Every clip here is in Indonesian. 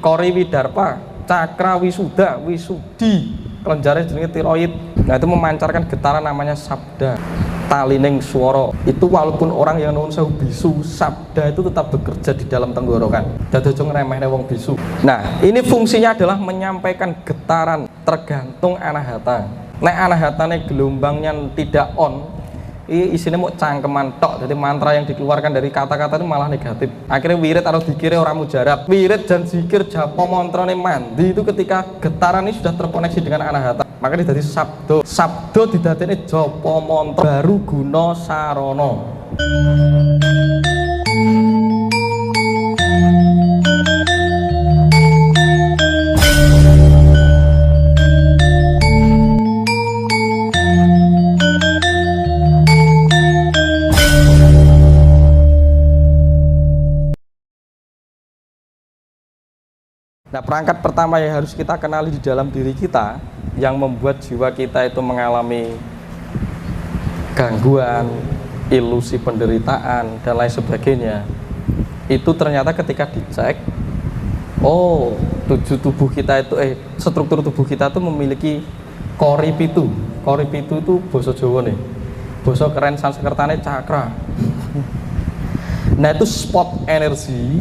Kori Widarpa, Cakra Wisuda, Wisudi, kelenjarnya jenenge tiroid. Nah itu memancarkan getaran namanya sabda, talining suara. Itu walaupun orang yang nuwun sewu bisu, sabda itu tetap bekerja di dalam tenggorokan. Dadi aja ngremehne wong bisu. Nah ini fungsinya adalah menyampaikan getaran tergantung anahata. Nek anahatane gelombangnya tidak on, isinya mau cangkeman tok. Jadi mantra yang dikeluarkan dari kata-kata itu malah negatif. Akhirnya wirid atau dikire orang mujarab. Wirid dan zikir japo mantrane mandi itu ketika getaran ini sudah terkoneksi dengan anahata, maka ini jadi sabdo. Sabdo didadekne japa mantra baru guna sarana. Nah, perangkat pertama yang harus kita kenali di dalam diri kita yang membuat jiwa kita itu mengalami gangguan, ilusi penderitaan dan lain sebagainya, itu ternyata ketika dicek, oh, tubuh kita itu struktur tubuh kita itu memiliki kori pitu. Kori pitu itu basa Jawa nih. Basa keren Sanskertane cakra. Nah, itu spot energi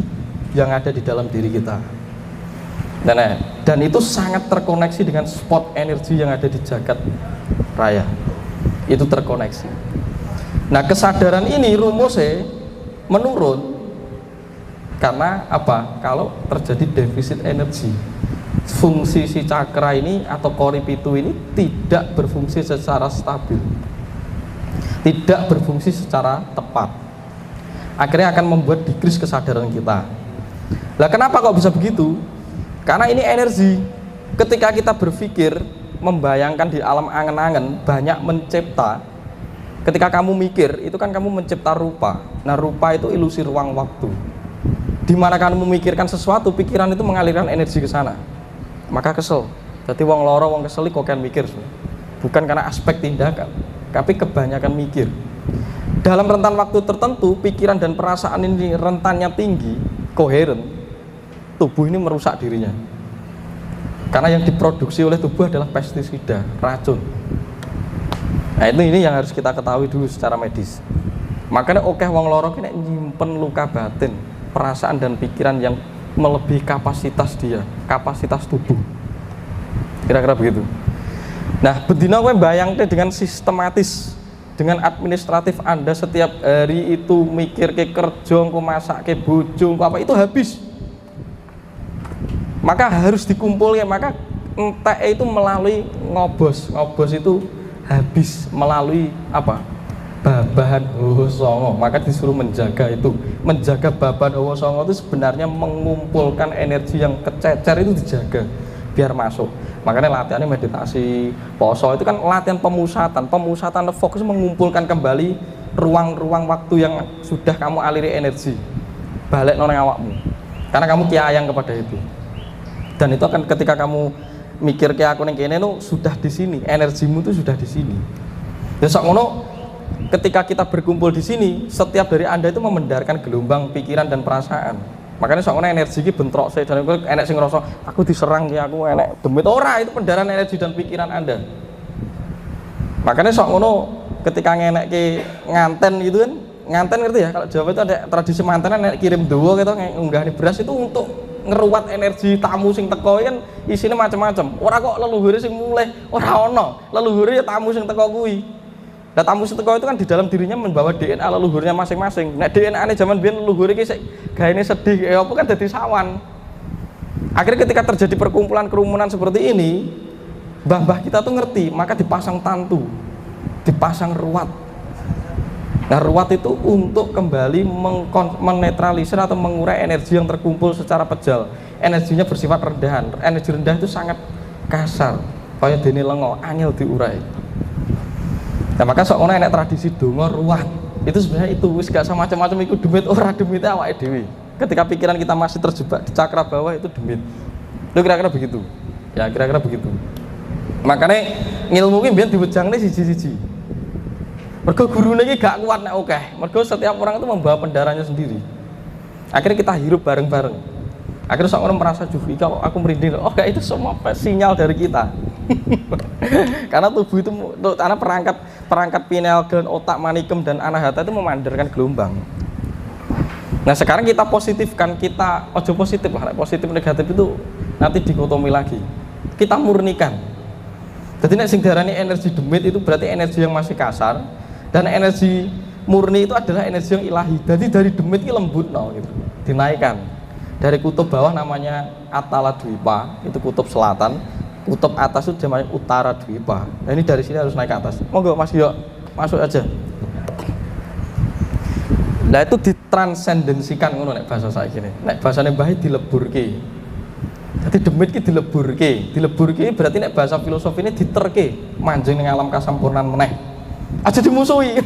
yang ada di dalam diri kita. Dan itu sangat terkoneksi dengan spot energi yang ada di jagat raya. Itu terkoneksi. Nah, kesadaran ini rumusnya menurun karena apa? Kalau terjadi defisit energi, fungsi si cakra ini atau kori pitu ini tidak berfungsi secara stabil, tidak berfungsi secara tepat. Akhirnya akan membuat decrease kesadaran kita. Lah kenapa kok bisa begitu? Karena ini energi. Ketika kita berpikir, membayangkan di alam angen-angen, banyak mencipta. Ketika kamu mikir, itu kan kamu mencipta rupa. Nah, rupa itu ilusi ruang waktu. Di mana kamu memikirkan sesuatu, pikiran itu mengalirkan energi ke sana. Maka kesel. Jadi wong loro, wong kesel kok kan mikir. Bukan karena aspek tindakan, tapi kebanyakan mikir. Dalam rentan waktu tertentu, pikiran dan perasaan ini rentannya tinggi, koheren. Tubuh ini merusak dirinya karena yang diproduksi oleh tubuh adalah pestisida, racun. Nah ini yang harus kita ketahui dulu secara medis. Makanya wong loro kena nyimpen luka batin, perasaan dan pikiran yang melebihi kapasitas dia, kapasitas tubuh, kira-kira begitu. Nah bedina kowe bayangke dengan sistematis, dengan administratif Anda setiap hari itu mikir ke kerja, engko masak ke bojo, engko apa itu habis. Maka harus dikumpul ya, maka entek itu melalui ngobos itu habis melalui apa? Babahan Hawa Songo. Maka disuruh menjaga itu, menjaga babahan Hawa Songo itu sebenarnya mengumpulkan energi yang kececer itu dijaga biar masuk. Makanya latihannya meditasi, poso itu kan latihan pemusatan fokus mengumpulkan kembali ruang-ruang waktu yang sudah kamu aliri energi balik nang awakmu. Karena kamu kiayang kepada itu. Dan itu akan ketika kamu mikir kayak aku ning kene no, sudah di sini, energimu itu sudah di sini. Ya sok ngono, ketika kita berkumpul di sini, setiap dari Anda itu memendarkan gelombang pikiran dan perasaan. Makanya sok ngono energi iki bentrok saya dan enek sing ngrasa aku diserang ya, aku enek demit ora, itu pendaran energi dan pikiran Anda. Makanya sok ngono ketika ngenekke nganten gitu kan, nganten ngerti ya, kalau Jawa itu ada tradisi mantenan nek kirim dowo gitu ngunggahne beras itu untuk ngeruat energi tamu sing teko kan isine macam-macam. Ora kok leluhure sing mulih, ora ono. Leluhure ya tamu sing teko kuwi. Nah, tamu sing teko itu kan di dalam dirinya membawa DNA leluhurnya masing-masing. Nek DNA-ne zaman biyen leluhure iki sik gaene sedih ya apa kan dadi sawan. Akhirnya ketika terjadi perkumpulan kerumunan seperti ini, mbah-mbah kita tuh ngerti, maka dipasang tantu, dipasang ruat. Nah, ruat itu untuk kembali menetralisir atau mengurai energi yang terkumpul secara pejal. Energinya bersifat rendahan. Energi rendah itu sangat kasar, kaya dene lengo, angel diurai. Nah, maka sok ono enek tradisi donga ruat. Itu sebenarnya itu wis gak sama macam-macam iku demit ora demite awake dhewe. Ketika pikiran kita masih terjebak di cakra bawah itu demit. Itu kira-kira begitu. Ya, kira-kira begitu. Makanya ngilmu ki mbiyen diwejangne siji-siji. Mergo gurune iki gak kuat nek akeh. Mergo setiap orang itu membawa pendaranya sendiri. Akhirnya kita hirup bareng-bareng. Akhirnya seorang merasa juga kalau aku merinding, oh enggak, itu semua sinyal dari kita. Karena tubuh itu, karena perangkat pineal gland, otak, manikum dan anahata itu memandarkan gelombang. Nah sekarang kita positifkan, kita ojo positif lah, positif negatif itu nanti dikotomi lagi. Kita murnikan. Jadi nek sing diarani energi demit itu berarti energi yang masih kasar, dan energi murni itu adalah energi yang ilahi. Jadi dari demit ini lembut gitu, dinaikkan. Dari kutub bawah namanya Atala Dwipa, itu kutub selatan. Kutub atas itu namanya Utara Dwipa. Nah ini dari sini harus naik ke atas. Monggo Mas Yo, masuk aja. Nah itu ditransendensikan ngono nek bahasa saiki ne. Nek bahasane Mbah dileburke. Jadi demit ki dileburke. Dileburke berarti nek bahasa filosofi ini diterke, manjing ning alam kasampurnan meneh. Aja dimusuhi.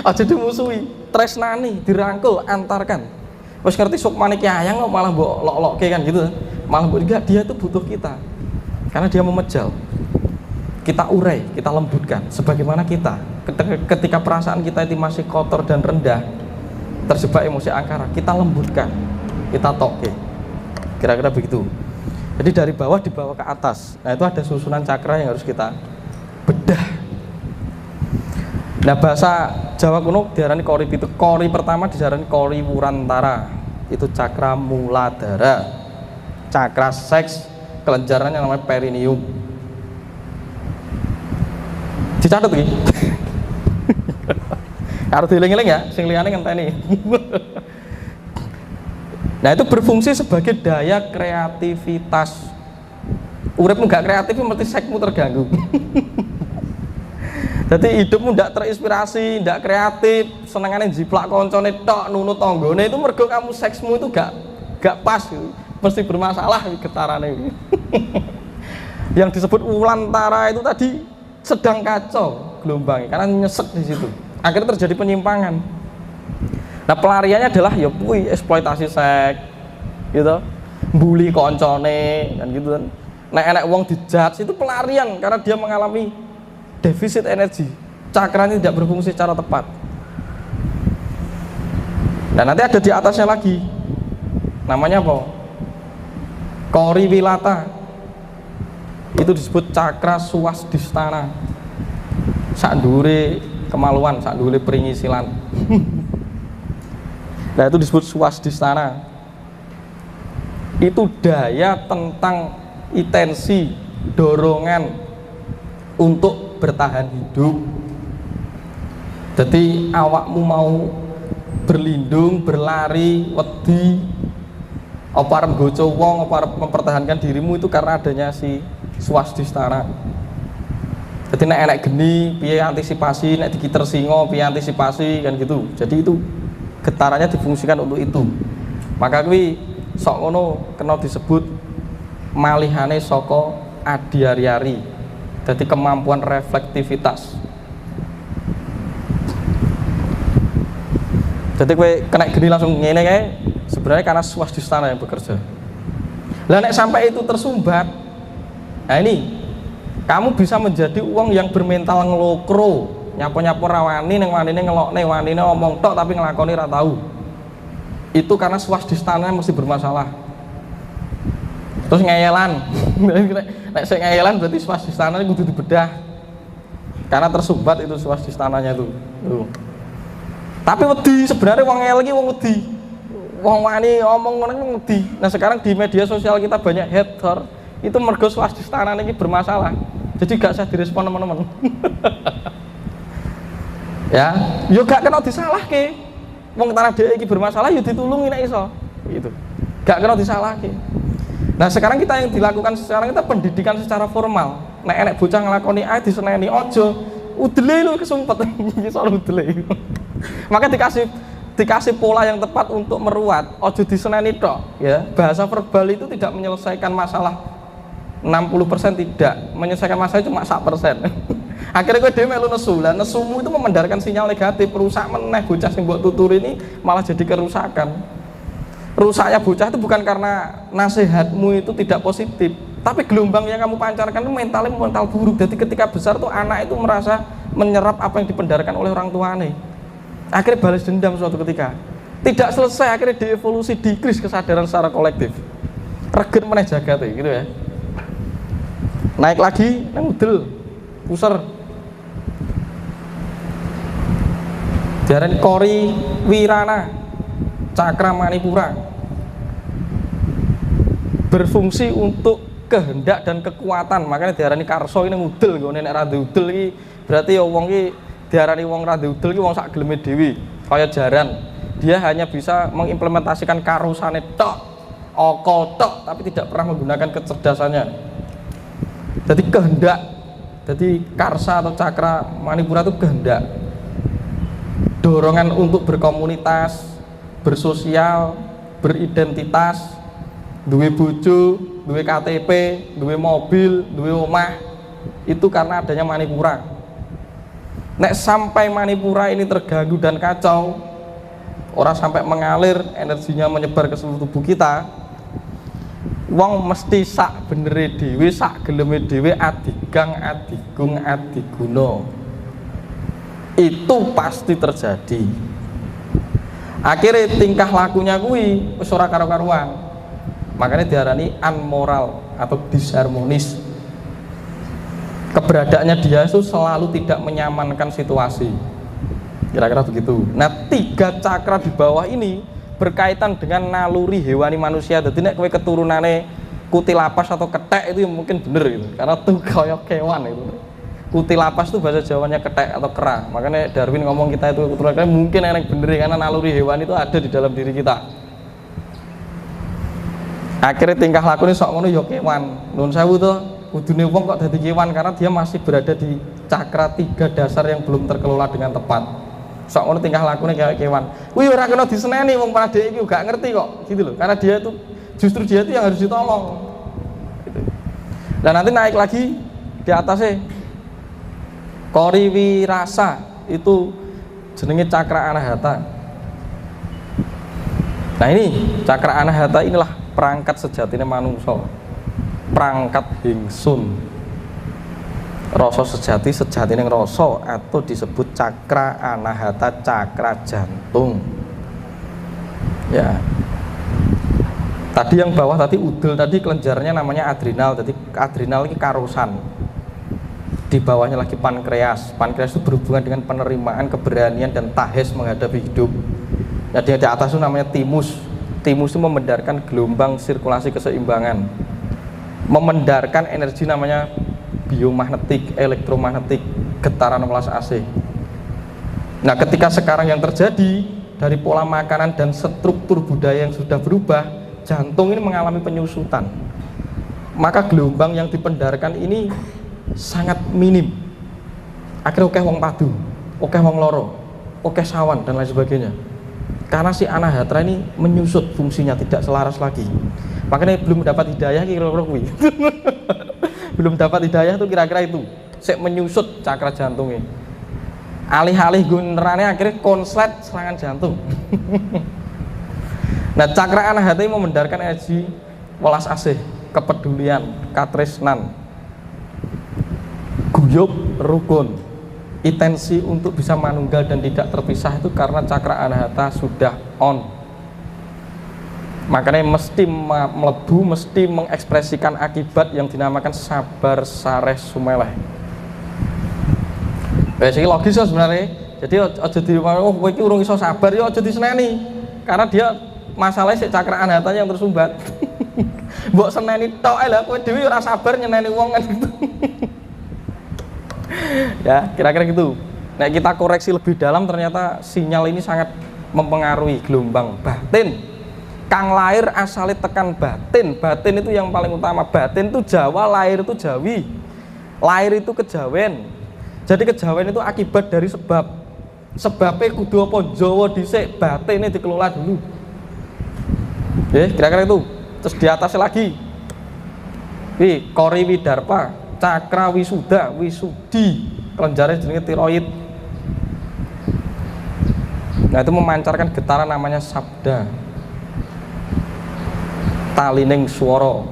Aja dimusuhi, tresnani, dirangkul, antarkan. Wes ngerti sukmane Kyayang kok malah mbok lok-lokke kan gitu. Malah mbok enggak, dia itu butuh kita. Karena dia memejal. Kita urai, kita lembutkan sebagaimana kita. Ketika perasaan kita itu masih kotor dan rendah, terjebak emosi angkara, kita lembutkan. Kita toke. Kira-kira begitu. Jadi dari bawah dibawa ke atas. Nah, itu ada susunan cakra yang harus kita bedah. Nah bahasa Jawa kuno diarani kori pitu. Kori pertama diarani kori wurantara, itu cakra muladhara. Cakra seks, kelenjarannya namanya perineum. Dicatat iki. Harus dieling-eling ya, sing liyane ngenteni. Nah itu berfungsi sebagai daya kreativitas. Uripmu gak kreatif mesti seksmu terganggu. Jadi hidupmu tidak terinspirasi, tidak kreatif, senengannya jiplak koncone tok, nunut tanggane, itu mergo kamu seksmu itu gak pas, mesti bermasalah getarane. Yang disebut ulantara itu tadi sedang kacau gelombangnya karena nyesek di situ. Akhirnya terjadi penyimpangan. Nah pelariannya adalah ya puy eksploitasi seks, gitu, bully koncone, kan gitu kan. Nah enek wong dijudge itu pelarian karena dia mengalami defisit energi, cakranya tidak berfungsi secara tepat. Dan nanti ada di atasnya lagi, namanya apa? Kori wilata. Itu disebut cakra suwasdistana. Sak ndure kemaluan, sak ndure pringisilan. Nah itu disebut suwasdistana. Itu daya tentang intensi, dorongan untuk bertahan hidup. Jadi awakmu mau berlindung, berlari, wedi, apa arep goco wong, apa arep mempertahankan dirimu itu karena adanya si swasdistana. Jadi nek enek geni, piye antisipasi, nek dikiter singo, piye antisipasi, kan gitu. Jadi itu getarannya difungsikan untuk itu. Maka kuwi sok ngono kena disebut malihane saka adiaryari. Jadi kemampuan reflektivitas. Jadi kowe kena geni langsung ngene kae, sebenarnya karena swasdistana yang bekerja. Lah nek sampai itu tersumbat, nah ini kamu bisa menjadi uang yang bermental ngelokro, nyapo-nyapo rawani neng wanine ngelokne, wanine ngomong tok tapi ngelakoni ra tahu. Itu karena swasdistana mesti bermasalah. Terus ngeyelan. Nek sing ngeyelan berarti swasdistana kudu dibedah. Karena tersumbat itu swasdistananya itu. Tapi wedi, sebenarnya wong ngeyel iki wong wedi. Wong wani ngomong ngono wedi. Nah, sekarang di media sosial kita banyak hater. Itu mergo swasdistana iki bermasalah. Jadi gak usah direspon teman-teman. Ya, yo gak kena disalahke. Wong tanah dhewe iki bermasalah yo ditulungi nek iso. Gitu. Gak kena disalahke. Nah sekarang kita yang dilakukan sekarang kita pendidikan secara formal. Nek enek bocah nglakoni ae diseneni aja udele lho kesumpet iso udele. Maka dikasih pola yang tepat untuk meruat, aja diseneni tok ya. Bahasa verbal itu tidak menyelesaikan masalah 60% tidak, menyelesaikan masalah cuma 1%. Akhirnya kowe dhewe melu nesu. Lah nesumu itu memandarkan sinyal negatif, rusak meneh bocah sing mbok tuturi ini malah jadi kerusakan. Rusaknya bocah itu bukan karena nasihatmu itu tidak positif, tapi gelombang yang kamu pancarkan itu mental buruk. Jadi ketika besar tuh anak itu merasa menyerap apa yang dipendarkan oleh orang tuanya. Akhirnya balas dendam suatu ketika. Tidak selesai, akhirnya dievolusi, dikris kesadaran secara kolektif. Regen meneh jagat gitu ya. Naik lagi nang udel, puser. Diarani Kori Wirana Cakra Manipura. Berfungsi untuk kehendak dan kekuatan, makanya diarani karso ini ngudel. Nggone nek ra udel iki berarti ya wong iki diarani wong ra udel iki wong sak geleme dhewe, kaya jaran. Dia hanya bisa mengimplementasikan karusane tok, okol tok, tapi tidak pernah menggunakan kecerdasannya. Jadi kehendak, jadi karsa atau cakra manipura itu kehendak, dorongan untuk berkomunitas, bersosial, beridentitas, duwe bojo, duwe KTP, duwe mobil, duwe omah, itu karena adanya manipura. Nek sampai manipura ini terganggu dan kacau, orang sampai mengalir, energinya menyebar ke seluruh tubuh kita, wong mesti sak benere dhewe, sak geleme dhewe, adigang, adigung, adiguna. Itu pasti terjadi. Akhirnya tingkah lakunya kuwi wis ora karo-karuan. Makanya diarani unmoral atau disharmonis. Keberadaannya dia itu selalu tidak menyamankan situasi. Kira-kira begitu. Nah, 3 cakra di bawah ini berkaitan dengan naluri hewani manusia. Jadi nek kowe keturunane kutilapas atau ketek itu mungkin bener gitu. Karena tuh kaya kewan itu. Kutilapas itu bahasa Jawanya ketek atau kera. Makanya Darwin ngomong kita itu keturunan mungkin enak bener karena naluri hewan itu ada di dalam diri kita. Akhirnya tingkah laku ini sok ngono ya kewan. Nuwun sewu to, kudune wong kok dadi kewan karena dia masih berada di cakra 3 dasar yang belum terkelola dengan tepat. Sok ngono tingkah lakunya kayak kewan. Kuwi ora kena diseneni wong padhe iki gak ngerti kok, gitu loh. Karena dia itu justru dia itu yang harus ditolong. Gitu. Dan nanti naik lagi di atasnya Kori Wirasa itu jenenge cakra anahata. Nah ini cakra anahata inilah perangkat sejatinya manungsa. Perangkat hingsun. Rasa sejati sejatine rasa atau disebut cakra anahata, cakra jantung. Ya. Tadi yang bawah tadi udel tadi kelenjarnya namanya adrenal. Jadi adrenal ini karusan. Di bawahnya lagi pankreas. Pankreas itu berhubungan dengan penerimaan, keberanian dan tahes menghadapi hidup. Nah, di atas itu namanya timus. Timus itu memendarkan gelombang sirkulasi keseimbangan. Memendarkan energi namanya biomagnetik, elektromagnetik, getaran welas AC. Nah, ketika sekarang yang terjadi dari pola makanan dan struktur budaya yang sudah berubah, jantung ini mengalami penyusutan. Maka gelombang yang dipendarkan ini sangat minim. Akhirnya oke wong padu, oke wong loro, oke sawan dan lain sebagainya. Karena si anahata ini menyusut fungsinya, tidak selaras lagi. Makanya belum dapat hidayah kira-kira kuwi. Belum dapat hidayah tuh kira-kira itu sik menyusut cakra jantungnya, alih-alih gunerane akhirnya konslet serangan jantung. Nah, cakra anahata ini memendarkan energi welas asih, kepedulian, katresnan, guyub, rukun, intensi untuk bisa manunggal dan tidak terpisah itu karena cakra anahata sudah on. Makanya mesti melebu, mesti mengekspresikan akibat yang dinamakan sabar sareh sumeleh. Ini logis ya sebenarnya. Jadi aja di oh kowe iki urung iso sabar ya aja diseneni. Karena dia masalahnya si cakra anahatanya yang tersumbat. Mbok seneni tok ae lha kowe dhewe ora sabar nyeneni wong kan gitu. Ya, kira-kira gitu. Nah, kita koreksi lebih dalam ternyata sinyal ini sangat mempengaruhi gelombang batin. Kang lahir asalnya tekan batin. Batin itu yang paling utama. Batin itu Jawa, lahir itu Jawi. Lahir itu kejawen. Jadi kejawen itu akibat dari sebab. Sebabnya kudu apa Jawa dhisik, batinnya dikelola dulu. Ya, kira-kira itu. Terus di atasnya lagi. Wi Kori Widarpa, cakra wisuda, wisudi, kelenjarnya jenenge tiroid. Nah, itu memancarkan getaran namanya sabda. Talining swara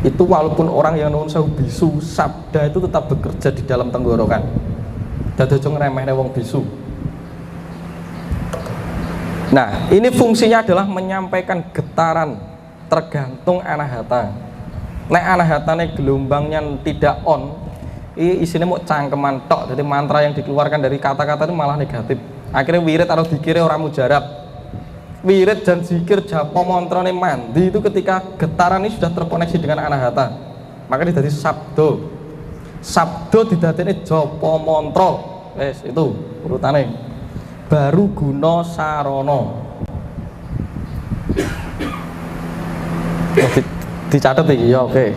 itu walaupun orang yang nuwun sewu bisu, sabda itu tetap bekerja di dalam tenggorokan. Dadi aja ngremehne wong bisu. Nah, ini fungsinya adalah menyampaikan getaran tergantung anahata. Nek anahatane gelombangnya tidak on, ini isinya mau cangkeman tok. Jadi mantra yang dikeluarkan dari kata-kata itu malah negatif. Akhirnya wirid atau dikira orang mujarab. Wirid dan zikir japa mantrane mandi itu ketika getaran ini sudah terkoneksi dengan anahata. Maka ini jadi sabdo. Sabdo didadekne japa mantra. Wes itu urutannya. Baru guna sarana. Dicatat iki ya, oke.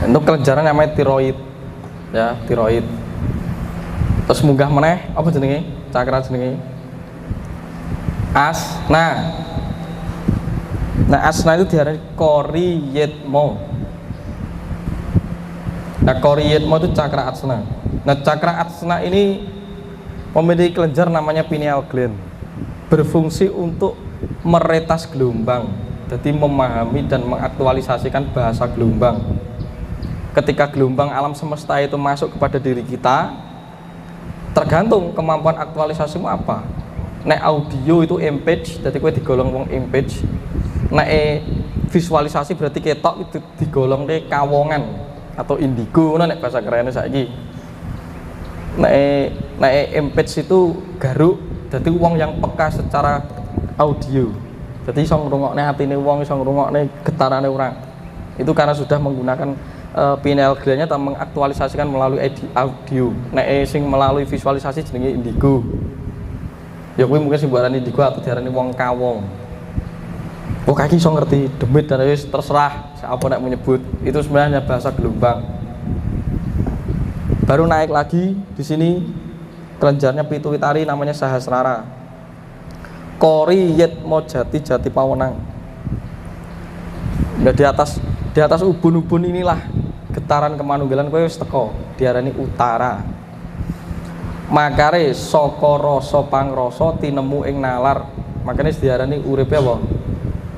Untuk kelenjaran namanya tiroid. Ya, tiroid. Terus munggah meneh apa jenenge? Cakra jenenge asna. Nah, asna itu diarani koriyetmo. Nah, koriyetmo itu cakra asna. Nah, cakra asna ini memiliki kelenjar namanya pineal gland, berfungsi untuk meretas gelombang, jadi memahami dan mengaktualisasikan bahasa gelombang. Ketika gelombang alam semesta itu masuk kepada diri kita, tergantung kemampuan aktualisasimu apa. Nek audio itu impage, jadi kue digolong wong impage. Nek visualisasi berarti ketok itu digolong deh kawongan atau indigo. Nek bahasa kerennya saiki. Nek impage itu garuk, jadi wong yang peka secara audio. Jadi iso ngrungokne atine wong, iso ngrungokne getarane orang. Itu karena sudah menggunakan pineal gland-nya atau mengaktualisasikan melalui audio. Nek sing melalui visualisasi jenenge indigo. Ya kuwi mungkin sing diarani indigo atau diarani wong kawong. Oh kaki iso ngerti demit dan wis terserah siapa nek menyebut. Itu sebenarnya bahasa gelombang. Baru naik lagi di sini kelenjarnya pituitari namanya sahasrara. Koriyetmo jati jati pawenang. Nah, di atas ubun-ubun inilah getaran kemanunggalan kowe wis teko, diarani utara. Makare saka rasa pangrasa tinemu ing nalar. Makanya diarani uripe apa?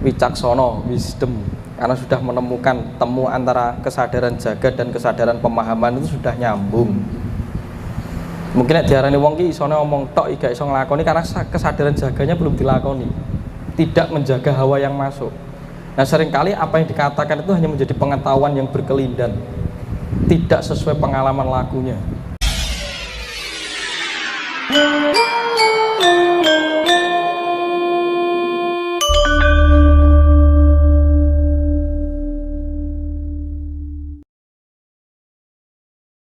Wicaksana, wisdom. Karena sudah menemukan temu antara kesadaran jagat dan kesadaran pemahaman itu sudah nyambung. Mungkin diarani wong ki isone ngomong tok gak iso nglakoni karena kesadaran jaganya belum dilakoni. Tidak menjaga hawa yang masuk. Nah, seringkali apa yang dikatakan itu hanya menjadi pengetahuan yang berkelindan. Tidak sesuai pengalaman lakunya.